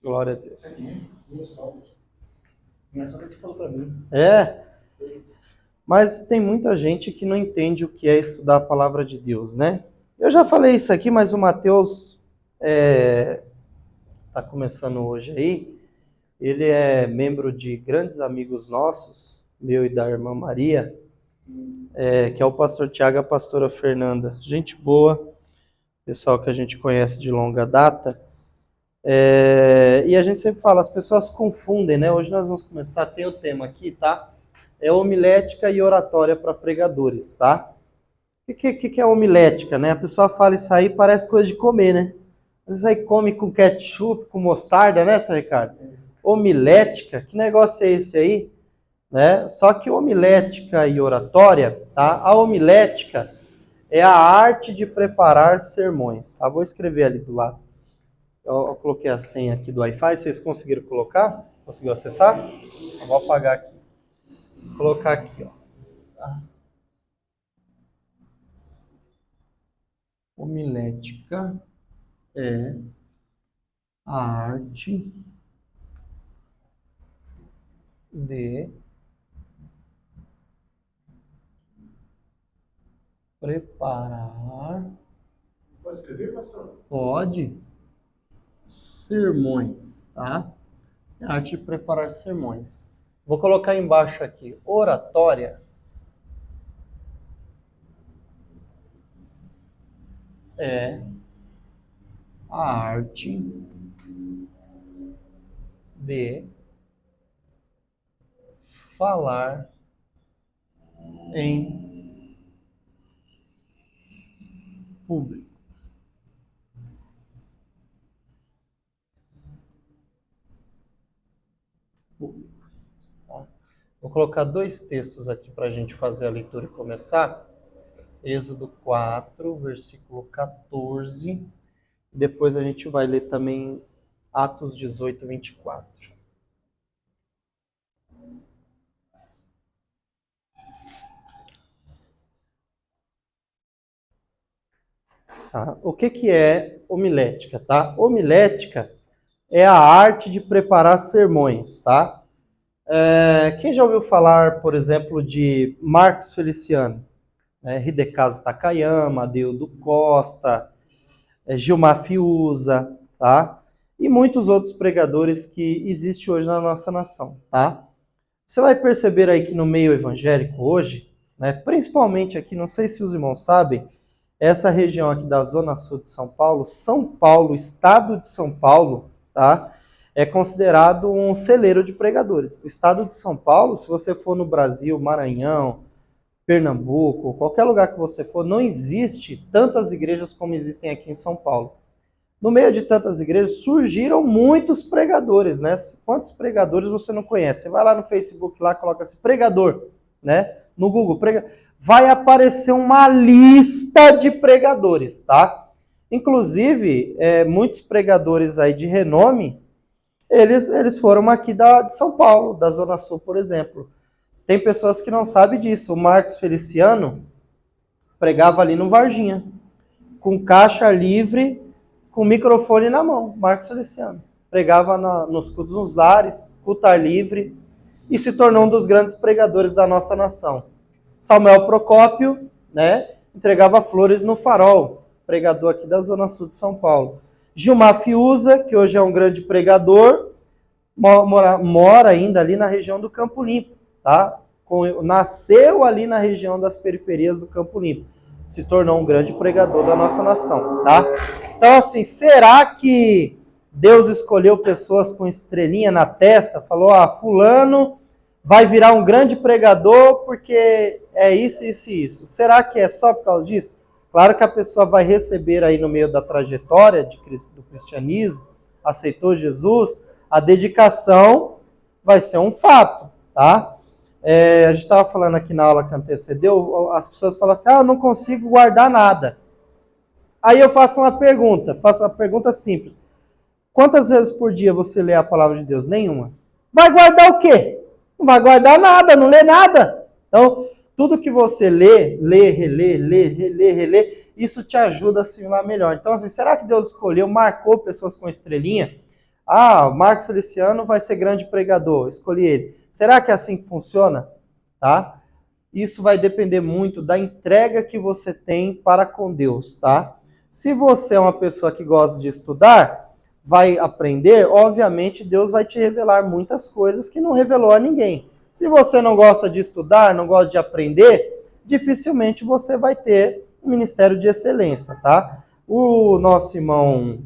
Glória a Deus. Minha sogra que falou para mim. Mas tem muita gente que não entende o que é estudar a palavra de Deus, né? Eu já falei isso aqui, mas o Mateus está começando hoje aí. Ele é membro de grandes amigos nossos, meu e da irmã Maria, que é o pastor Tiago e a pastora Fernanda. Gente boa, pessoal que a gente conhece de longa data. E a gente sempre fala, as pessoas confundem, né? Hoje nós vamos começar, tem o tema aqui, tá? É homilética e oratória para pregadores, tá? O que é homilética, né? A pessoa fala isso aí, parece coisa de comer, né? Às vezes aí come com ketchup, com mostarda, né, seu Ricardo? Homilética, que negócio é esse aí? Né? Só que homilética e oratória, tá? A homilética é a arte de preparar sermões, tá? Vou escrever ali do lado. Eu coloquei a senha aqui do Wi-Fi, vocês conseguiram colocar? Conseguiu acessar? Eu vou apagar aqui. Vou colocar aqui, ó. Tá? Homilética é a arte de preparar. Pode escrever, pastor? Pode. Sermões, tá? É a arte de preparar sermões. Vou colocar embaixo aqui, oratória. É a arte de falar em público. Tá? Vou colocar dois textos aqui para a gente fazer a leitura e começar. Êxodo 4, versículo 14. Depois a gente vai ler também Atos 18, 24. Tá? O que é homilética? Tá? Homilética é a arte de preparar sermões. Tá? Quem já ouviu falar, por exemplo, de Marcos Feliciano? Hidekazu Takayama, Adeudo Costa, Gilmar Fiuza, tá? E muitos outros pregadores que existem hoje na nossa nação, tá? Você vai perceber aí que no meio evangélico hoje, né, principalmente aqui, não sei se os irmãos sabem, essa região aqui da Zona Sul de São Paulo, estado de São Paulo, tá? É considerado um celeiro de pregadores. O estado de São Paulo, se você for no Brasil, Maranhão, Pernambuco, qualquer lugar que você for, não existe tantas igrejas como existem aqui em São Paulo. No meio de tantas igrejas, surgiram muitos pregadores, né? Quantos pregadores você não conhece? Você vai lá no Facebook, lá coloca assim, pregador, né? No Google, vai aparecer uma lista de pregadores, tá? Inclusive, muitos pregadores aí de renome, eles foram aqui de São Paulo, da Zona Sul, por exemplo. Tem pessoas que não sabem disso. O Marcos Feliciano pregava ali no Varginha, com caixa livre, com microfone na mão. Marcos Feliciano. Pregava nos cultos nos lares, culto ar livre, e se tornou um dos grandes pregadores da nossa nação. Samuel Procópio, né, entregava flores no Farol, pregador aqui da Zona Sul de São Paulo. Gilmar Fiuza, que hoje é um grande pregador, mora ainda ali na região do Campo Limpo. Tá? Nasceu ali na região das periferias do Campo Limpo. Se tornou um grande pregador da nossa nação. Tá? Então, assim, será que Deus escolheu pessoas com estrelinha na testa? Falou, fulano vai virar um grande pregador porque é isso, isso e isso. Será que é só por causa disso? Claro que a pessoa vai receber aí no meio da trajetória do cristianismo, aceitou Jesus, a dedicação vai ser um fato, tá? A gente estava falando aqui na aula que antecedeu, as pessoas falam assim, eu não consigo guardar nada. Aí eu faço uma pergunta simples. Quantas vezes por dia você lê a palavra de Deus? Nenhuma. Vai guardar o quê? Não vai guardar nada, não lê nada. Então, tudo que você lê, relê, isso te ajuda a assimilar melhor. Então, assim, será que Deus escolheu, marcou pessoas com estrelinha? Ah, Marcos Feliciano vai ser grande pregador, escolhi ele. Será que é assim que funciona? Tá? Isso vai depender muito da entrega que você tem para com Deus, tá? Se você é uma pessoa que gosta de estudar, vai aprender, obviamente Deus vai te revelar muitas coisas que não revelou a ninguém. Se você não gosta de estudar, não gosta de aprender, dificilmente você vai ter um ministério de excelência, tá? O nosso irmão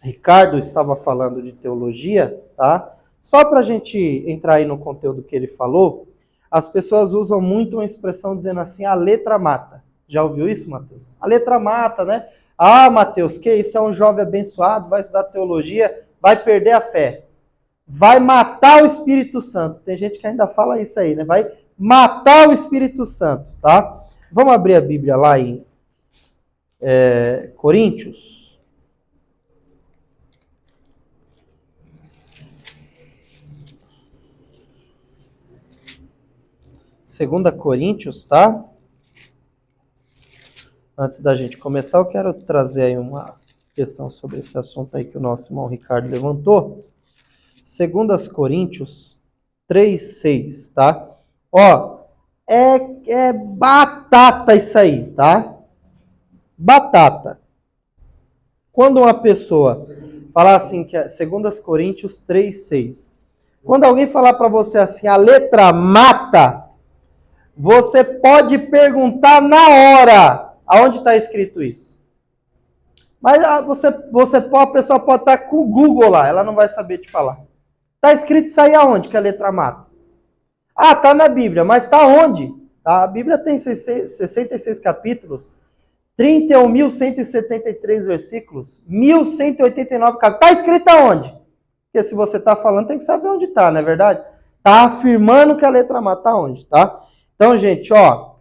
Ricardo estava falando de teologia, tá? Só para a gente entrar aí no conteúdo que ele falou, as pessoas usam muito uma expressão dizendo assim, a letra mata. Já ouviu isso, Mateus? A letra mata, né? Ah, Mateus, que isso? É um jovem abençoado, vai estudar teologia, vai perder a fé. Vai matar o Espírito Santo. Tem gente que ainda fala isso aí, né? Vai matar o Espírito Santo, tá? Vamos abrir a Bíblia lá em Coríntios. Segunda Coríntios, tá? Antes da gente começar, eu quero trazer aí uma questão sobre esse assunto aí que o nosso irmão Ricardo levantou. Segundas Coríntios 3:6, tá? Ó, é batata isso aí, tá? Batata. Quando uma pessoa falar assim, que é Segundas Coríntios 3:6, quando alguém falar para você assim, a letra mata, você pode perguntar na hora aonde está escrito isso. Mas a pessoa pode estar com o Google lá, ela não vai saber te falar. Está escrito isso aí aonde que a letra mata? Ah, está na Bíblia, mas está onde? Tá? A Bíblia tem 66 capítulos, 31.173 versículos, 1.189 capítulos. Está escrito aonde? Porque se você está falando, tem que saber onde está, não é verdade? Está afirmando que a letra mata está onde, tá? Então, gente, ó,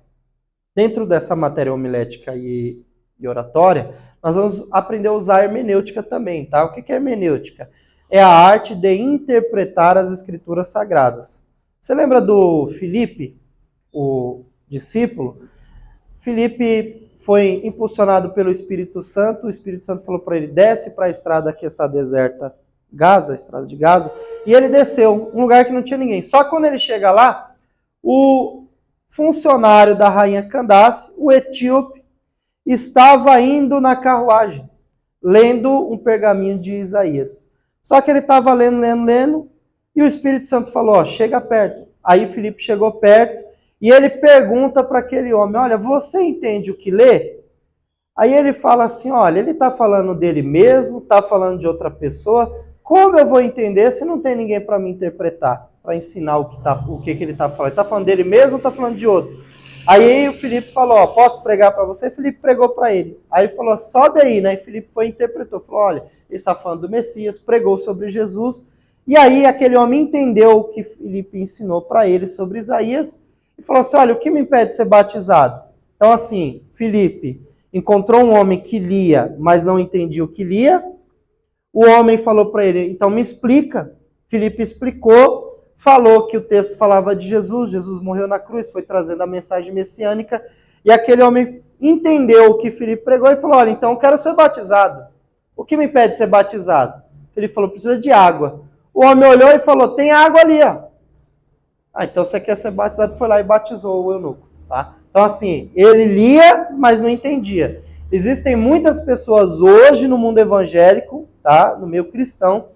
dentro dessa matéria homilética e oratória, nós vamos aprender a usar a hermenêutica também, tá? O que é hermenêutica? É a arte de interpretar as escrituras sagradas. Você lembra do Filipe, o discípulo? Filipe foi impulsionado pelo Espírito Santo, o Espírito Santo falou para ele, desce para a estrada que está deserta, Gaza, a estrada de Gaza, e ele desceu, um lugar que não tinha ninguém. Só que quando ele chega lá, o funcionário da rainha Candace, o etíope, estava indo na carruagem, lendo um pergaminho de Isaías. Só que ele estava lendo, e o Espírito Santo falou, ó, chega perto. Aí Filipe chegou perto, e ele pergunta para aquele homem, olha, você entende o que lê? Aí ele fala assim, olha, ele está falando dele mesmo, está falando de outra pessoa, como eu vou entender se não tem ninguém para me interpretar, para ensinar o que ele está falando? Ele está falando dele mesmo ou está falando de outro? Aí o Filipe falou, ó, posso pregar para você? Filipe pregou para ele. Aí ele falou, sobe aí, né? E Filipe foi e interpretou. Falou, olha, ele está falando do Messias, pregou sobre Jesus. E aí aquele homem entendeu o que Filipe ensinou para ele sobre Isaías e falou assim, olha, o que me impede de ser batizado? Então assim, Filipe encontrou um homem que lia, mas não entendia o que lia. O homem falou para ele, então me explica. Filipe explicou, falou que o texto falava de Jesus, Jesus morreu na cruz, foi trazendo a mensagem messiânica, e aquele homem entendeu o que Filipe pregou e falou, olha, então eu quero ser batizado. O que me impede de ser batizado? Filipe falou, precisa de água. O homem olhou e falou, tem água ali, ó. Ah, então você quer ser batizado, foi lá e batizou o eunuco, tá? Então assim, ele lia, mas não entendia. Existem muitas pessoas hoje no mundo evangélico, tá? No meio cristão,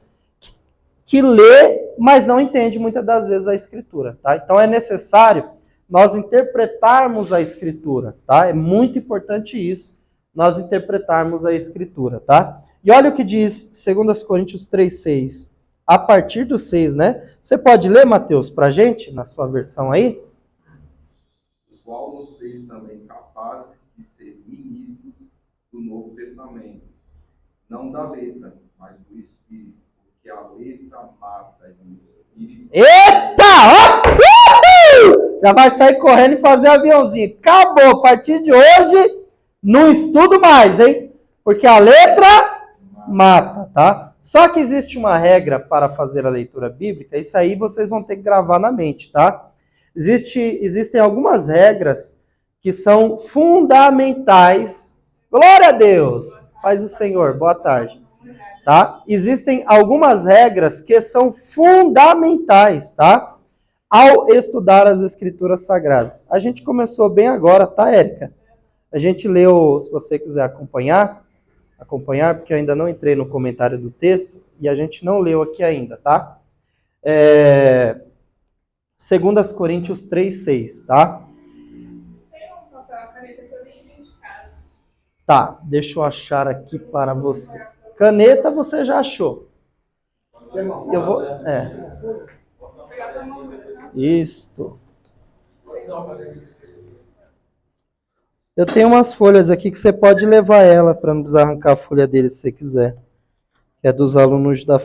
que lê, mas não entende muitas das vezes a Escritura, tá? Então é necessário nós interpretarmos a Escritura, tá? É muito importante isso, nós interpretarmos a Escritura, tá? E olha o que diz 2 Coríntios 3:6, a partir do 6, né? Você pode ler, Mateus, pra gente, na sua versão aí? O qual nos fez também capazes de ser ministros do Novo Testamento, não da letra, mas do Espírito, porque a letra mata e o Espírito... Eita! Uhul! Já vai sair correndo e fazer aviãozinho. Acabou, a partir de hoje, não estudo mais, hein? Porque a letra mata, tá? Só que existe uma regra para fazer a leitura bíblica, isso aí vocês vão ter que gravar na mente, tá? Existem algumas regras que são fundamentais. Glória a Deus! Paz do Senhor, boa tarde. tá? Existem algumas regras que são fundamentais, tá? Ao estudar as Escrituras Sagradas. A gente começou bem agora, tá, Érica? A gente leu, se você quiser acompanhar, porque eu ainda não entrei no comentário do texto, e a gente não leu aqui ainda, tá? 2 Coríntios 3:6, tá? Tem um papel, a caneta que eu nem vi de casa. Tá, deixa eu achar aqui para você. Caneta você já achou. Eu vou... Vou pegar essa mão, tá? Isto. Eu tenho umas folhas aqui que você pode levar ela para não precisar arrancar a folha dele se você quiser. Que é dos alunos da...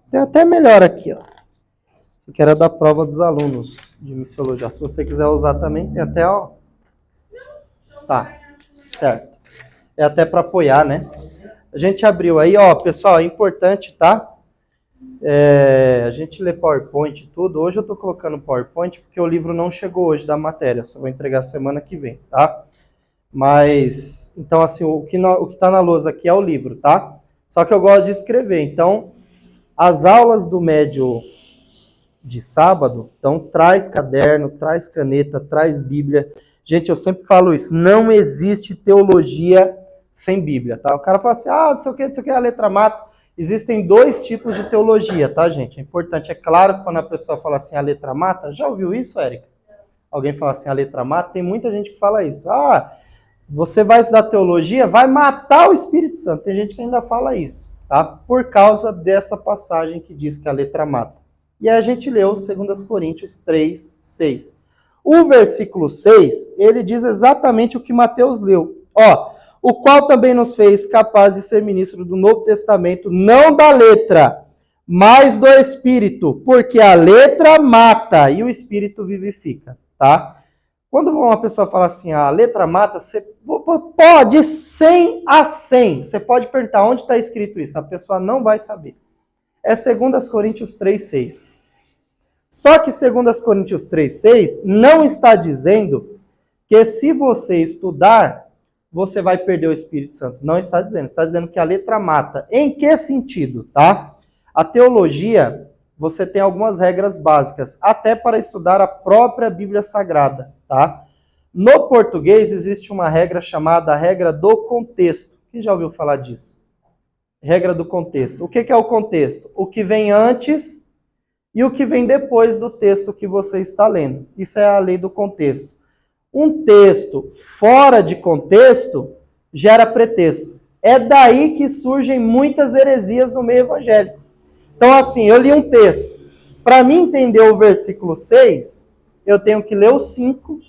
Tem até melhor aqui, ó. Que era da prova dos alunos de missiologia. Se você quiser usar também, tem até, ó. Tá, certo. É até para apoiar, né? A gente abriu aí, ó, pessoal, é importante, tá? A gente lê PowerPoint e tudo. Hoje eu tô colocando PowerPoint porque o livro não chegou hoje da matéria. Só vou entregar semana que vem, tá? Mas, então, assim, o que tá na lousa aqui é o livro, tá? Só que eu gosto de escrever. Então, as aulas do médio de sábado, então traz caderno, traz caneta, traz Bíblia. Gente, eu sempre falo isso, não existe teologia sem Bíblia, tá? O cara fala assim, não sei o que, a letra mata. Existem dois tipos de teologia, tá, gente? É importante, é claro que quando a pessoa fala assim, a letra mata, já ouviu isso, Érica? Alguém fala assim, a letra mata? Tem muita gente que fala isso. Você vai estudar teologia, vai matar o Espírito Santo. Tem gente que ainda fala isso, tá? Por causa dessa passagem que diz que a letra mata. E aí a gente leu 2 Coríntios 3:6. O versículo 6, ele diz exatamente o que Mateus leu. Ó, o qual também nos fez capazes de ser ministro do Novo Testamento, não da letra, mas do Espírito, porque a letra mata e o Espírito vivifica, tá? Quando uma pessoa fala assim, a letra mata, você pode 100 a 100. Você pode perguntar onde está escrito isso, a pessoa não vai saber. É 2 Coríntios 3:6. Só que 2 Coríntios 3:6 não está dizendo que se você estudar, você vai perder o Espírito Santo. Não está dizendo. Está dizendo que a letra mata. Em que sentido, tá? A teologia, você tem algumas regras básicas, até para estudar a própria Bíblia Sagrada, tá? No português existe uma regra chamada regra do contexto. Quem já ouviu falar disso? Regra do contexto. O que é o contexto? O que vem antes e o que vem depois do texto que você está lendo. Isso é a lei do contexto. Um texto fora de contexto gera pretexto. É daí que surgem muitas heresias no meio evangélico. Então, assim, eu li um texto. Para mim entender o versículo 6, eu tenho que ler o 5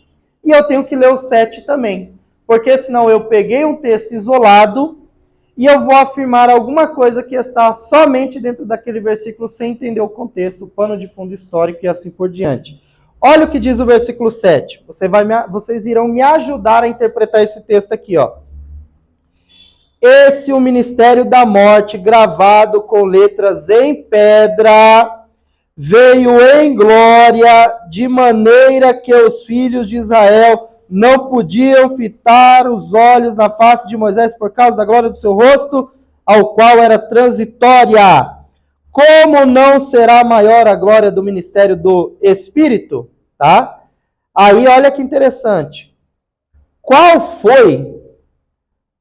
e eu tenho que ler o 7 também. Porque senão eu peguei um texto isolado e eu vou afirmar alguma coisa que está somente dentro daquele versículo sem entender o contexto, o pano de fundo histórico e assim por diante. Olha o que diz o versículo 7. Vocês irão me ajudar a interpretar esse texto aqui, ó. Esse é o ministério da morte, gravado com letras em pedra, veio em glória, de maneira que os filhos de Israel não podiam fitar os olhos na face de Moisés por causa da glória do seu rosto, ao qual era transitória. Como não será maior a glória do ministério do Espírito? Tá? Aí olha que interessante. Qual foi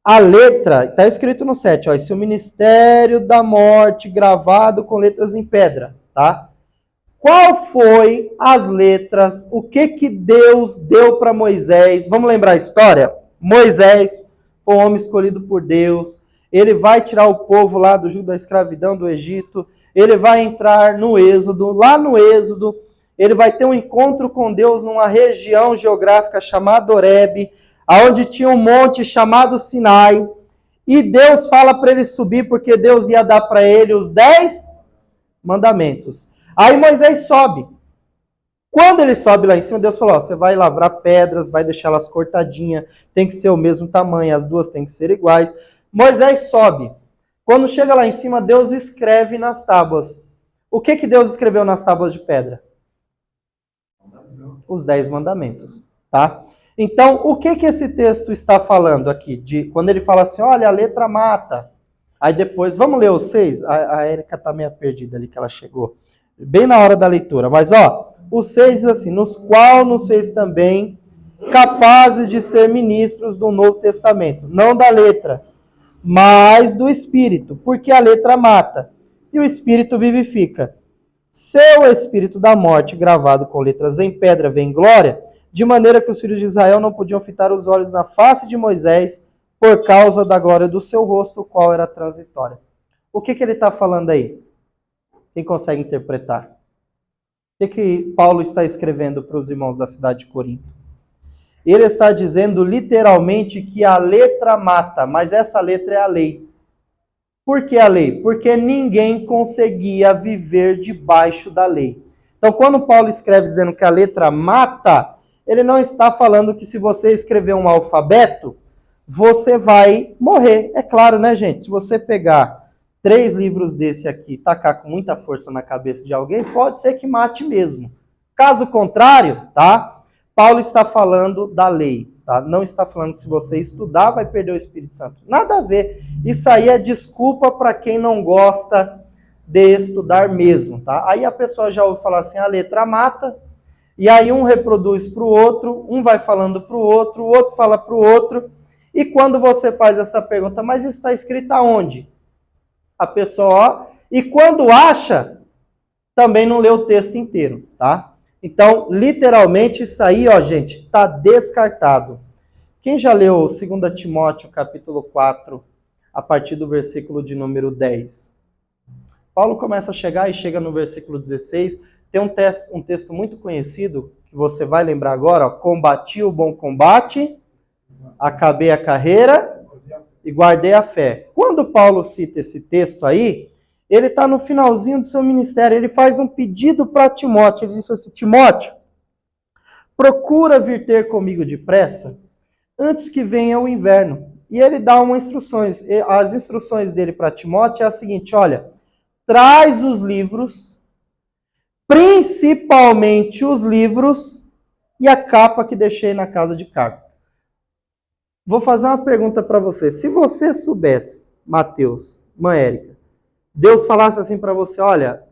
a letra? Está escrito no 7, ó, esse é o ministério da morte gravado com letras em pedra, tá? Qual foi as letras? O que Deus deu para Moisés? Vamos lembrar a história? Moisés foi um homem escolhido por Deus. Ele vai tirar o povo lá do jugo da escravidão do Egito. Ele vai entrar no Êxodo. Lá no Êxodo, ele vai ter um encontro com Deus numa região geográfica chamada Horebe, onde tinha um monte chamado Sinai. E Deus fala para ele subir, porque Deus ia dar para ele os 10 mandamentos. Aí Moisés sobe. Quando ele sobe lá em cima, Deus falou, você vai lavrar pedras, vai deixá-las cortadinhas, tem que ser o mesmo tamanho, as duas têm que ser iguais. Moisés sobe. Quando chega lá em cima, Deus escreve nas tábuas. O que Deus escreveu nas tábuas de pedra? Os 10 mandamentos, tá? Então, o que esse texto está falando aqui? Quando ele fala assim, olha, a letra mata. Aí depois, vamos ler o 6? A Érica tá meio perdida ali, que ela chegou bem na hora da leitura. Mas, ó, o 6 diz assim, nos qual nos fez também capazes de ser ministros do Novo Testamento. Não da letra, mas do Espírito, porque a letra mata e o Espírito vivifica. Seu Espírito da morte, gravado com letras em pedra, vem glória, de maneira que os filhos de Israel não podiam fitar os olhos na face de Moisés por causa da glória do seu rosto, o qual era transitória. O que ele está falando aí? Quem consegue interpretar? O que Paulo está escrevendo para os irmãos da cidade de Corinto? Ele está dizendo literalmente que a letra mata, mas essa letra é a lei. Por que a lei? Porque ninguém conseguia viver debaixo da lei. Então, quando Paulo escreve dizendo que a letra mata, ele não está falando que se você escrever um alfabeto, você vai morrer. É claro, né, gente? Se você pegar 3 livros desse aqui e tacar com muita força na cabeça de alguém, pode ser que mate mesmo. Caso contrário, tá? Paulo está falando da lei, tá? Não está falando que se você estudar vai perder o Espírito Santo. Nada a ver. Isso aí é desculpa para quem não gosta de estudar mesmo, tá? Aí a pessoa já ouve falar assim, a letra mata, e aí um reproduz para o outro, um vai falando para o outro fala para o outro, e quando você faz essa pergunta, mas isso está escrito aonde? A pessoa, ó, e quando acha, também não lê o texto inteiro, tá? Então, literalmente, isso aí, ó, gente, está descartado. Quem já leu 2 Timóteo, capítulo 4, a partir do versículo de número 10? Paulo começa a chegar e chega no versículo 16. Tem um texto muito conhecido, que você vai lembrar agora, ó, combati o bom combate, acabei a carreira e guardei a fé. Quando Paulo cita esse texto aí, ele está no finalzinho do seu ministério, ele faz um pedido para Timóteo, ele diz assim, Timóteo, procura vir ter comigo depressa, antes que venha o inverno. E ele dá umas instruções, as instruções dele para Timóteo é a seguinte, olha, traz os livros, principalmente os livros e a capa que deixei na casa de Carpo. Vou fazer uma pergunta para você, se você soubesse, Mateus, mãe Érica, Deus falasse assim para você, olha,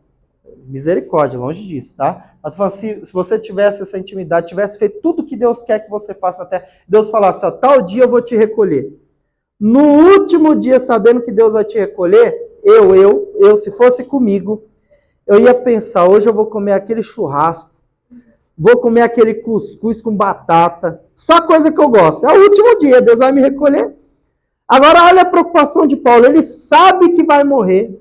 misericórdia, longe disso, tá? Mas se você tivesse essa intimidade, tivesse feito tudo que Deus quer que você faça na terra, Deus falasse, ó, tal dia eu vou te recolher. No último dia, sabendo que Deus vai te recolher, eu, se fosse comigo, eu ia pensar, hoje eu vou comer aquele churrasco, vou comer aquele cuscuz com batata, só coisa que eu gosto. É o último dia, Deus vai me recolher. Agora, olha a preocupação de Paulo, ele sabe que vai morrer,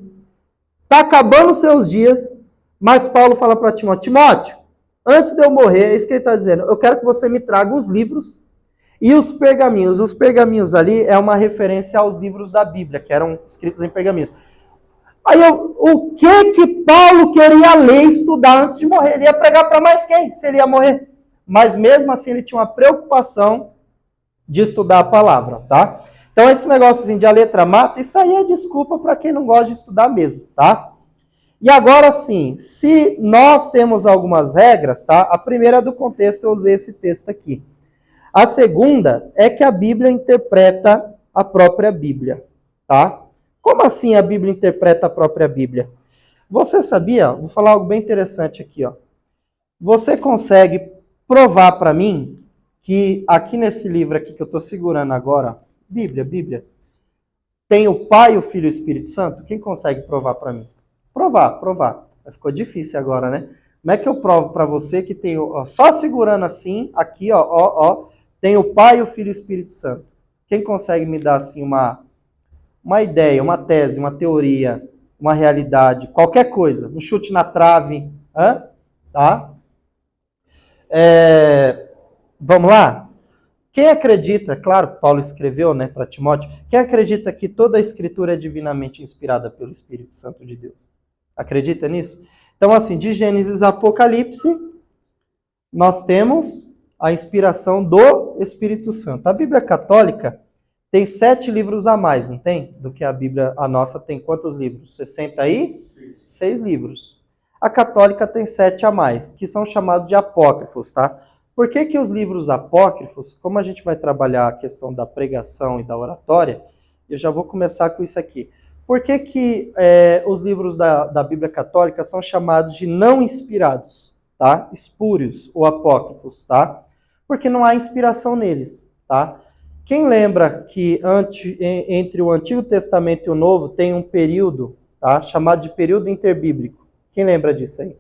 está acabando os seus dias, mas Paulo fala para Timóteo, Timóteo, antes de eu morrer, é isso que ele está dizendo, eu quero que você me traga os livros e os pergaminhos. Os pergaminhos ali é uma referência aos livros da Bíblia, que eram escritos em pergaminhos. Aí, o que Paulo queria ler e estudar antes de morrer? Ele ia pregar para mais quem, se ele ia morrer? Mas mesmo assim, ele tinha uma preocupação de estudar a palavra, tá? Então, esse negócio assim de a letra mata, isso aí é desculpa para quem não gosta de estudar mesmo, tá? E agora sim, se nós temos algumas regras, tá? A primeira é do contexto, eu usei esse texto aqui. A segunda é que a Bíblia interpreta a própria Bíblia, tá? Como assim a Bíblia interpreta a própria Bíblia? Você sabia? Vou falar algo bem interessante aqui, ó. Você consegue provar para mim que aqui nesse livro aqui que eu estou segurando agora, Bíblia, tem o Pai, o Filho e o Espírito Santo? Quem consegue provar para mim? Provar. Ficou difícil agora, né? Como é que eu provo para você que tem, ó, só segurando assim, aqui, ó, tem o Pai, o Filho e o Espírito Santo? Quem consegue me dar assim uma ideia, uma tese, uma teoria, uma realidade, qualquer coisa, um chute na trave, tá? Vamos lá? Quem acredita, claro, Paulo escreveu, né, para Timóteo, quem acredita que toda a Escritura é divinamente inspirada pelo Espírito Santo de Deus? Acredita nisso? Então, assim, de Gênesis a Apocalipse, nós temos a inspiração do Espírito Santo. A Bíblia Católica tem 7 livros a mais, não tem? Do que a Bíblia, a nossa tem quantos livros? 66 livros. A Católica tem 7 a mais, que são chamados de apócrifos, tá? Por que os livros apócrifos, como a gente vai trabalhar a questão da pregação e da oratória, eu já vou começar com isso aqui. Por que os livros da Bíblia Católica são chamados de não inspirados, tá? Espúrios ou apócrifos, tá? Porque não há inspiração neles, tá? Quem lembra que entre o Antigo Testamento e o Novo tem um período, tá? Chamado de período interbíblico. Quem lembra disso aí?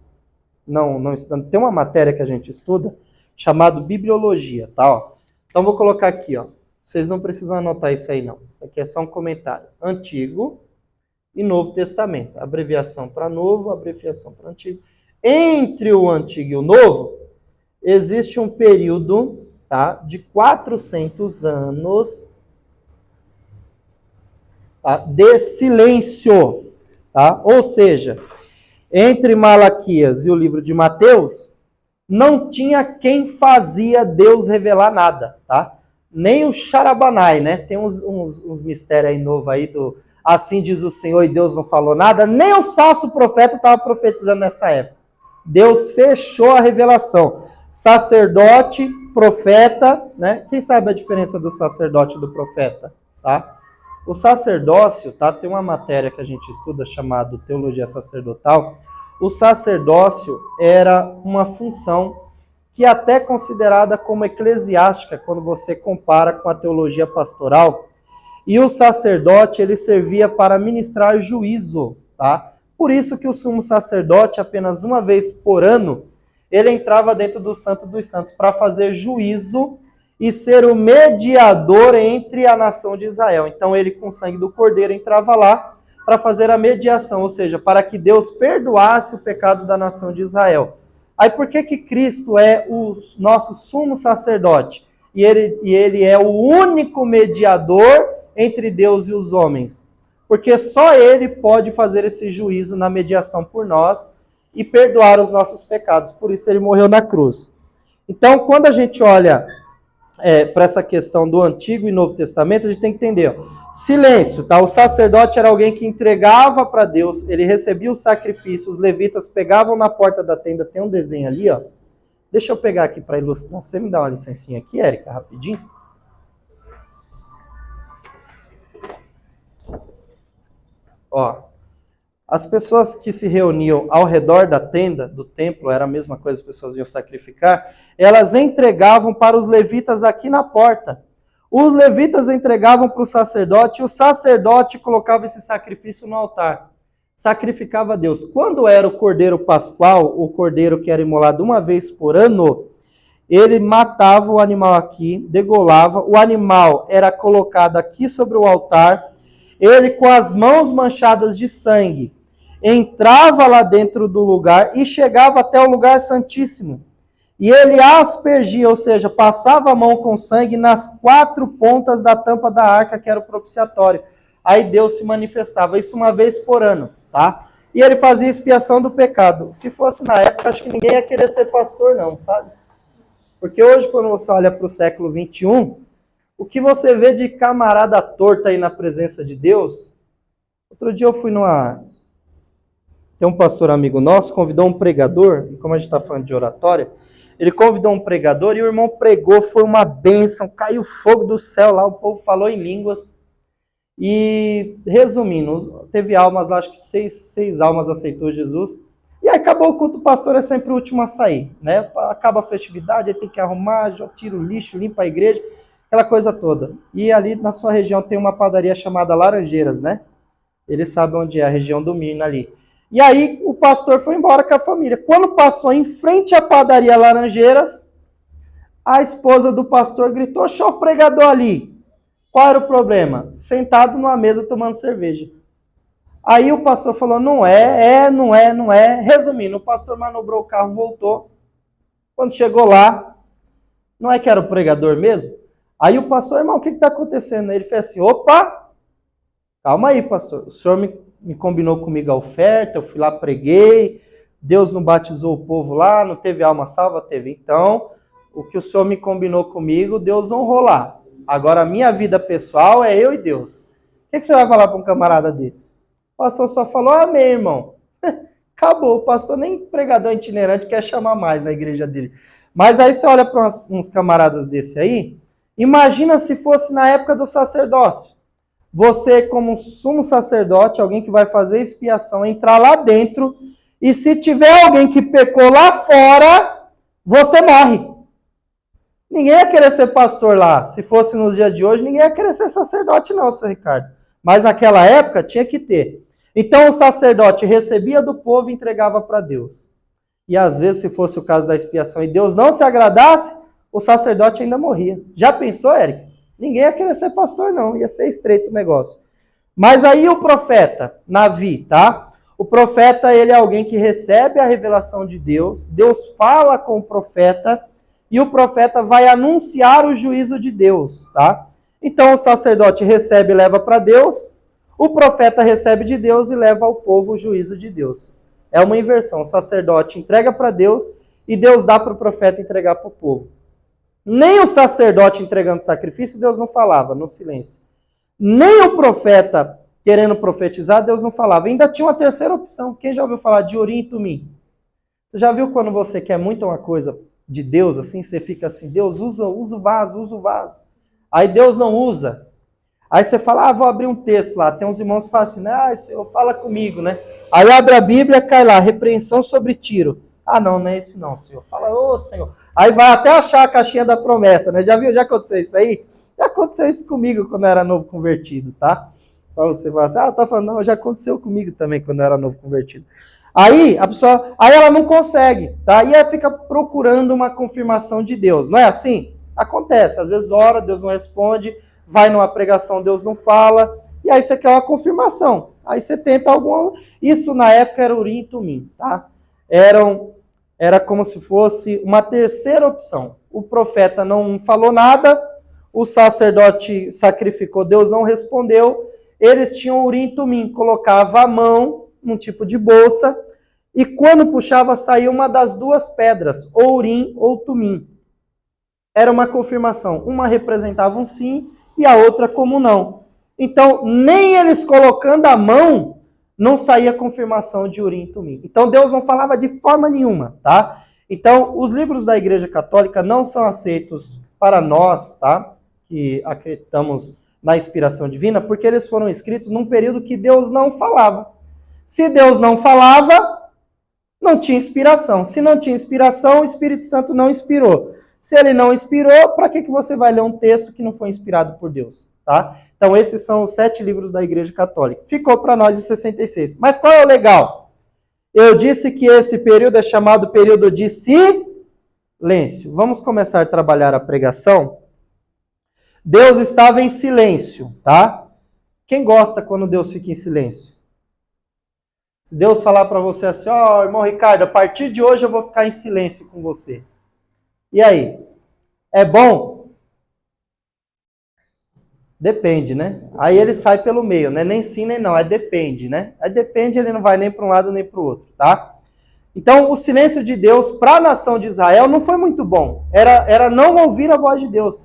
Não estudando. Tem uma matéria que a gente estuda chamado bibliologia, tá? Ó. Então vou colocar aqui, ó. Vocês não precisam anotar isso aí, não. Isso aqui é só um comentário. Antigo e Novo Testamento. Abreviação para Novo, abreviação para Antigo. Entre o Antigo e o Novo, existe um período, tá, de 400 anos, tá, de silêncio. Tá? Ou seja, entre Malaquias e o livro de Mateus, não tinha quem fazia Deus revelar nada, tá? Nem o Charabanai, né? Tem uns mistérios aí novos aí do assim diz o Senhor e Deus não falou nada. Nem os falsos profetas estavam profetizando nessa época. Deus fechou a revelação. Sacerdote, profeta, né? Quem sabe a diferença do sacerdote e do profeta, tá? O sacerdócio, tá? Tem uma matéria que a gente estuda chamada Teologia Sacerdotal. O sacerdócio era uma função que é até considerada como eclesiástica quando você compara com a teologia pastoral. E o sacerdote, ele servia para ministrar juízo, tá? Por isso que o sumo sacerdote, apenas uma vez por ano, ele entrava dentro do Santo dos Santos para fazer juízo e ser o mediador entre a nação de Israel. Então ele, com o sangue do cordeiro, entrava lá para fazer a mediação, ou seja, para que Deus perdoasse o pecado da nação de Israel. Aí por que Cristo é o nosso sumo sacerdote? E ele é o único mediador entre Deus e os homens. Porque só ele pode fazer esse juízo na mediação por nós e perdoar os nossos pecados. Por isso ele morreu na cruz. Então, quando a gente olha para essa questão do Antigo e Novo Testamento, a gente tem que entender. Ó, silêncio, tá? O sacerdote era alguém que entregava para Deus, ele recebia o sacrifício, os levitas pegavam na porta da tenda, tem um desenho ali, ó. Deixa eu pegar aqui para ilustrar. Você me dá uma licencinha aqui, Érica, rapidinho? Ó, as pessoas que se reuniam ao redor da tenda do templo, era a mesma coisa, as pessoas iam sacrificar, elas entregavam para os levitas aqui na porta. Os levitas entregavam para o sacerdote, e o sacerdote colocava esse sacrifício no altar. Sacrificava a Deus. Quando era o cordeiro pascual, o cordeiro que era imolado uma vez por ano, ele matava o animal aqui, degolava, o animal era colocado aqui sobre o altar, ele com as mãos manchadas de sangue, entrava lá dentro do lugar e chegava até o lugar santíssimo. E ele aspergia, ou seja, passava a mão com sangue nas 4 pontas da tampa da arca, que era o propiciatório. Aí Deus se manifestava, isso uma vez por ano, tá? E ele fazia expiação do pecado. Se fosse na época, acho que ninguém ia querer ser pastor não, sabe? Porque hoje, quando você olha para o século XXI, o que você vê de camarada torta aí na presença de Deus... Outro dia eu fui Tem um pastor amigo nosso, convidou um pregador, e como a gente está falando de oratória, ele convidou um pregador e o irmão pregou, foi uma bênção, caiu fogo do céu lá, o povo falou em línguas. E, resumindo, teve almas lá, acho que 6 almas aceitou Jesus. E aí acabou o culto, o pastor é sempre o último a sair, né? Acaba a festividade, aí tem que arrumar, já tira o lixo, limpa a igreja, aquela coisa toda. E ali na sua região tem uma padaria chamada Laranjeiras, né? Ele sabe onde é, a região do Mirna ali. E aí o pastor foi embora com a família. Quando passou em frente à padaria Laranjeiras, a esposa do pastor gritou, "Show, o pregador ali." Qual era o problema? Sentado numa mesa tomando cerveja. Aí o pastor falou, não é. Resumindo, o pastor manobrou o carro, voltou. Quando chegou lá, não é que era o pregador mesmo? Aí o pastor, irmão, o que está acontecendo? Ele fez assim, opa, calma aí, pastor. O senhor me combinou comigo a oferta, eu fui lá, preguei, Deus não batizou o povo lá, não teve alma salva? Teve. Então, o que o senhor me combinou comigo, Deus honrou lá. Agora, a minha vida pessoal é eu e Deus. O que você vai falar para um camarada desse? O pastor só falou, amém, irmão. Acabou, o pastor nem pregador itinerante quer chamar mais na igreja dele. Mas aí você olha para uns camaradas desse aí, imagina se fosse na época do sacerdócio. você, como sumo sacerdote, alguém que vai fazer expiação, entrar lá dentro, e se tiver alguém que pecou lá fora, você morre. Ninguém ia querer ser pastor lá. Se fosse no dia de hoje, ninguém ia querer ser sacerdote não, seu Ricardo. Mas naquela época tinha que ter. Então o sacerdote recebia do povo e entregava para Deus. E às vezes, se fosse o caso da expiação e Deus não se agradasse, o sacerdote ainda morria. Já pensou, Eric? Ninguém ia querer ser pastor não, ia ser estreito o negócio. Mas aí o profeta, Navi, tá? O profeta, ele é alguém que recebe a revelação de Deus, Deus fala com o profeta, e o profeta vai anunciar o juízo de Deus, tá? Então o sacerdote recebe e leva para Deus, o profeta recebe de Deus e leva ao povo o juízo de Deus. É uma inversão, o sacerdote entrega para Deus e Deus dá para o profeta entregar para o povo. Nem o sacerdote entregando sacrifício, Deus não falava, no silêncio. Nem o profeta querendo profetizar, Deus não falava. Ainda tinha uma terceira opção. Quem já ouviu falar de Urim e Tumim? Você já viu quando você quer muito uma coisa de Deus, assim, você fica assim, Deus, usa o vaso. Aí Deus não usa. Aí você fala, vou abrir um texto lá. Tem uns irmãos que falam assim, Senhor, fala comigo, né? Aí abre a Bíblia, cai lá, repreensão sobre Tiro. Não é esse não, Senhor. Fala, Senhor. Aí vai até achar a caixinha da promessa, né? Já viu? Já aconteceu isso aí? Já aconteceu isso comigo quando eu era novo convertido, tá? Pra você falar assim, tá falando, não, já aconteceu comigo também quando eu era novo convertido. Aí a pessoa, ela não consegue, tá? E ela fica procurando uma confirmação de Deus, não é assim? Acontece, às vezes ora, Deus não responde, vai numa pregação, Deus não fala, e aí você quer uma confirmação. Aí você tenta alguma... Isso na época era Urim e Tumim, tá? Era como se fosse uma terceira opção. O profeta não falou nada, o sacerdote sacrificou, Deus não respondeu, eles tinham Urim e Tumim, colocava a mão num tipo de bolsa, e quando puxava saía uma das duas pedras, ou Urim ou Tumim. Era uma confirmação, uma representava um sim e a outra como não. Então, nem eles colocando a mão, não saía confirmação de Urim e Tumim. Então, Deus não falava de forma nenhuma, tá? Então, os livros da Igreja Católica não são aceitos para nós, tá? Que acreditamos na inspiração divina, porque eles foram escritos num período que Deus não falava. Se Deus não falava, não tinha inspiração. Se não tinha inspiração, o Espírito Santo não inspirou. Se ele não inspirou, para que você vai ler um texto que não foi inspirado por Deus? Tá? Então, esses são os 7 livros da Igreja Católica. Ficou para nós em 66. Mas qual é o legal? Eu disse que esse período é chamado período de silêncio. Vamos começar a trabalhar a pregação? Deus estava em silêncio, tá? Quem gosta quando Deus fica em silêncio? Se Deus falar para você assim, irmão Ricardo, a partir de hoje eu vou ficar em silêncio com você. E aí? É bom? Depende, né? Aí ele sai pelo meio, né? Nem sim, nem não. Depende, né? Depende, ele não vai nem para um lado nem para o outro, tá? Então, o silêncio de Deus para a nação de Israel não foi muito bom. Era não ouvir a voz de Deus.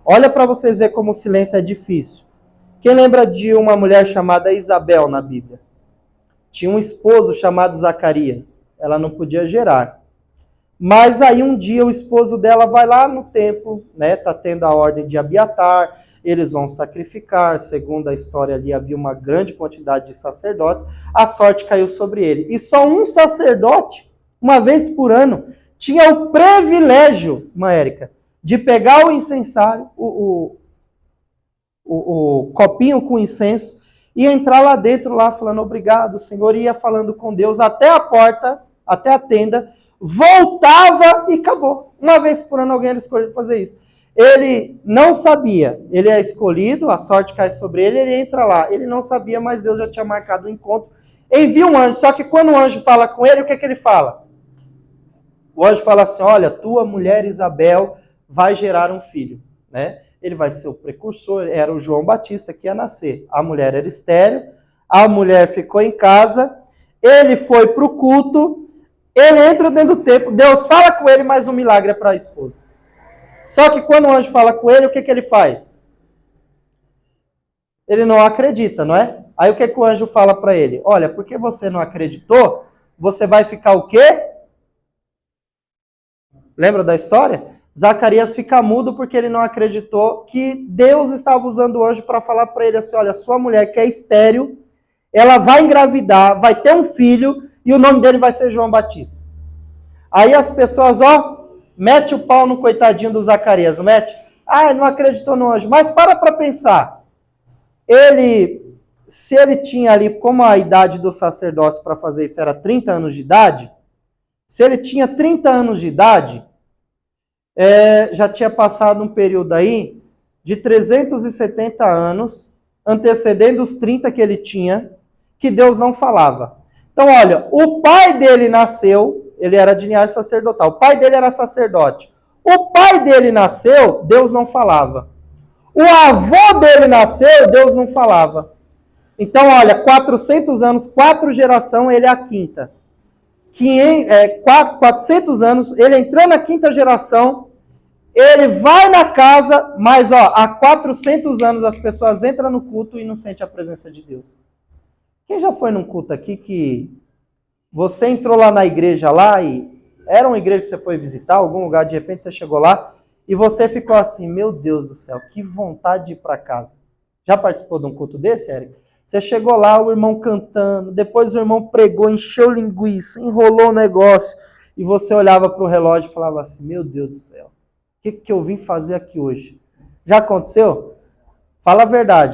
Olha para vocês verem como o silêncio é difícil. Quem lembra de uma mulher chamada Isabel na Bíblia? Tinha um esposo chamado Zacarias. Ela não podia gerar. Mas aí um dia o esposo dela vai lá no templo, né? Tá tendo a ordem de Abiatar, eles vão sacrificar, segundo a história ali havia uma grande quantidade de sacerdotes, a sorte caiu sobre ele. E só um sacerdote, uma vez por ano, tinha o privilégio, Érica, de pegar o incensário, o copinho com incenso, e entrar lá dentro, lá falando obrigado, Senhor, ia falando com Deus até a porta, até a tenda, voltava e acabou. Uma vez por ano alguém era escolhido fazer isso. Ele não sabia, ele é escolhido, a sorte cai sobre ele, ele entra lá. Ele não sabia, mas Deus já tinha marcado o encontro. Envia um anjo, só que quando o anjo fala com ele, o que ele fala? O anjo fala assim, olha, tua mulher Isabel vai gerar um filho, né? Ele vai ser o precursor, era o João Batista que ia nascer. A mulher era estéril, a mulher ficou em casa, ele foi para o culto, ele entra dentro do templo, Deus fala com ele, mas o milagre é para a esposa. Só que quando o anjo fala com ele, o que ele faz? Ele não acredita, não é? Aí o que o anjo fala para ele? Olha, porque você não acreditou, você vai ficar o quê? Lembra da história? Zacarias fica mudo porque ele não acreditou que Deus estava usando o anjo para falar para ele assim, olha, sua mulher que é estéril, ela vai engravidar, vai ter um filho e o nome dele vai ser João Batista. Aí as pessoas, mete o pau no coitadinho do Zacarias, não mete? Ah, não acreditou no anjo. Mas para pensar. Se ele tinha ali, como a idade do sacerdócio para fazer isso era 30 anos de idade, se ele tinha 30 anos de idade, já tinha passado um período aí de 370 anos, antecedendo os 30 que ele tinha, que Deus não falava. Então, olha, o pai dele nasceu, ele era de linhagem sacerdotal, o pai dele era sacerdote. O pai dele nasceu, Deus não falava. O avô dele nasceu, Deus não falava. Então, olha, 400 anos, 4 gerações, ele é a quinta. 400 anos, ele entrando na quinta geração, ele vai na casa, mas há 400 anos as pessoas entram no culto e não sentem a presença de Deus. Quem já foi num culto aqui que você entrou lá na igreja lá e era uma igreja que você foi visitar, algum lugar, de repente você chegou lá e você ficou assim, meu Deus do céu, que vontade de ir para casa. Já participou de um culto desse, Eric? Você chegou lá, o irmão cantando, depois o irmão pregou, encheu linguiça, enrolou o negócio, e você olhava para o relógio e falava assim, meu Deus do céu, o que eu vim fazer aqui hoje? Já aconteceu? Fala a verdade.